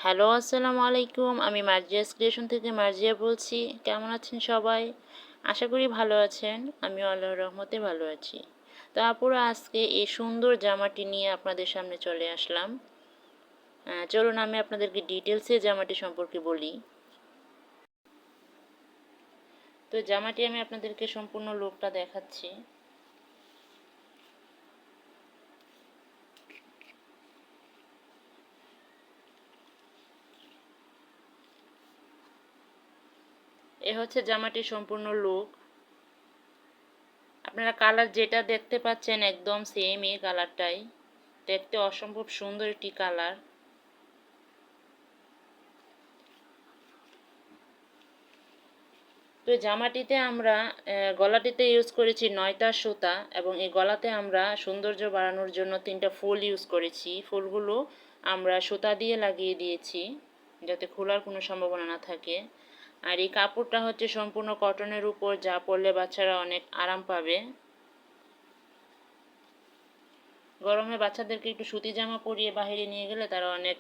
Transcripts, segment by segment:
Hello, আসসালামু আলাইকুম। আমি মার্জিয়াস ক্রিয়েশন থেকে মার্জিয়া বলছি। কেমন আছেন সবাই? আশা করি ভালো আছেন। আমিও আল্লাহর রহমতে ভালো আছি। তো আপুরা, আজকে এই সুন্দর জামাটি নিয়ে আপনাদের সামনে চলে আসলাম। চলুন আমি আপনাদেরকে ডিটেলসে জামাটি সম্পর্কে বলি। তো জামাটি আমি আপনাদেরকে সম্পূর্ণ লুকটা দেখাচ্ছি। এ হচ্ছে জামাটির সম্পূর্ণ লুক। আপনারা কালার যেটা দেখতে পাচ্ছেন একদম সেম এই কালারটাই। দেখতে অসম্ভব সুন্দর একটি কালার। তো জামাটিতে আমরা গলাটিতে ইউজ করেছি 9টা সুতা, এবং এই গলাতে আমরা সৌন্দর্য বাড়ানোর জন্য 3টা ফুল ইউজ করেছি। ফুলগুলো আমরা সুতা দিয়ে লাগিয়ে দিয়েছি যাতে খোলার কোনো সম্ভাবনা না থাকে। আর এই কাপড়টা হচ্ছে সম্পূর্ণ কটনের উপর, যা পরলে বাচ্চারা অনেক আরাম পাবে। গরমে বাচ্চাদেরকে একটু সুতি জামা পরিয়ে বাইরে নিয়ে গেলে তারা অনেক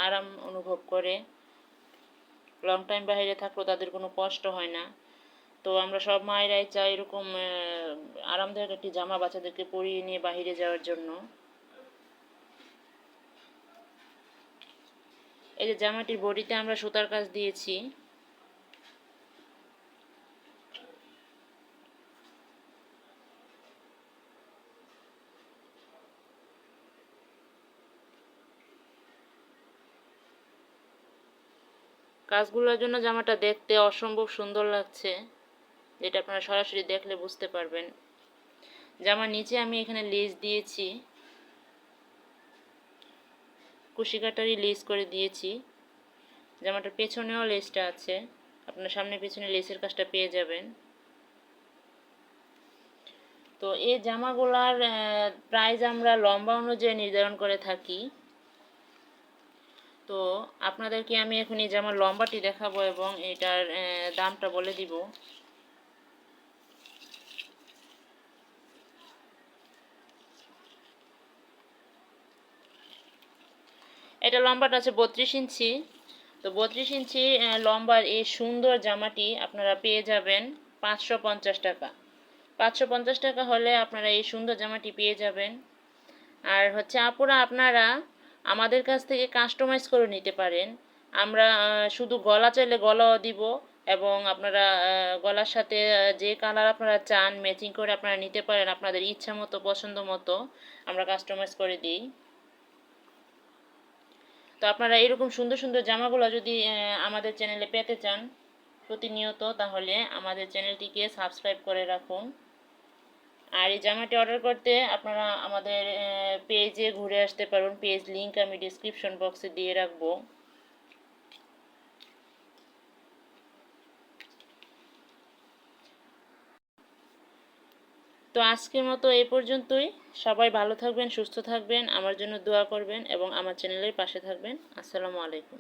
আরাম অনুভব করে। লং টাইম বাইরে থাকলেও তাদের কোনো কষ্ট হয় না। তো আমরা সব মায়েরাই চাই এরকম আরামদায়ক একটি জামা বাচ্চাদেরকে পরিয়ে নিয়ে বাহিরে যাওয়ার জন্য। এই যে জামাটির বডিতে আমরা সুতার কাজ দিয়েছি। কাজগুলোর জন্য জামাটা দেখতে অসম্ভব সুন্দর লাগছে, যেটা আপনারা সরাসরি দেখলে বুঝতে পারবেন। জামার নিচে আমি এখানে লেস দিয়েছি, কুশি কাটারি লেস করে দিয়েছি। জামাটার পেছনেও লেসটা আছে, আপনার সামনে পেছনে লেসের কাজটা পেয়ে যাবেন। তো এই জামাগুলার প্রাইস আমরা লম্বা অনুযায়ী নির্ধারণ করে থাকি। তো আপনাদেরকে আমি এখন এই জামার লম্বাটি দেখাবো এবং এটার দামটা বলে দিব। এটা লম্বাটা আছে 32 ইঞ্চি। তো 32 ইঞ্চি লম্বার এই সুন্দর জামাটি আপনারা পেয়ে যাবেন 550 টাকা। 550 টাকা হলে আপনারা এই সুন্দর জামাটি পেয়ে যাবেন। আর হচ্ছে আপুরা, আপনারা আমাদের কাছ থেকে কাস্টমাইজ করে নিতে পারেন। আমরা শুধু গলা চাইলে গলাও দিব, এবং আপনারা গলার সাথে যে কালার আপনারা চান ম্যাচিং করে আপনারা নিতে পারেন আপনাদের ইচ্ছা মতো, পছন্দ মতো আমরা কাস্টমাইজ করে দিই। তো আপনারা এরকম সুন্দর সুন্দর জামাগুলো যদি আমাদের চ্যানেলে পেতে চান প্রতিনিয়ত, তাহলে আমাদের চ্যানেলটিকে সাবস্ক্রাইব করে রাখুন। আর এই জামাটি অর্ডার করতে আপনারা আমাদের পেজে ঘুরে আসতে পারুন। পেজ লিংক আমি ডিসক্রিপশন বক্সে দিয়ে রাখবো। তো আজকের মতো এই পর্যন্তই। সবাই ভালো থাকবেন, সুস্থ থাকবেন, আমার জন্য দোয়া করবেন এবং আমার চ্যানেলের পাশে থাকবেন। আসসালামু আলাইকুম।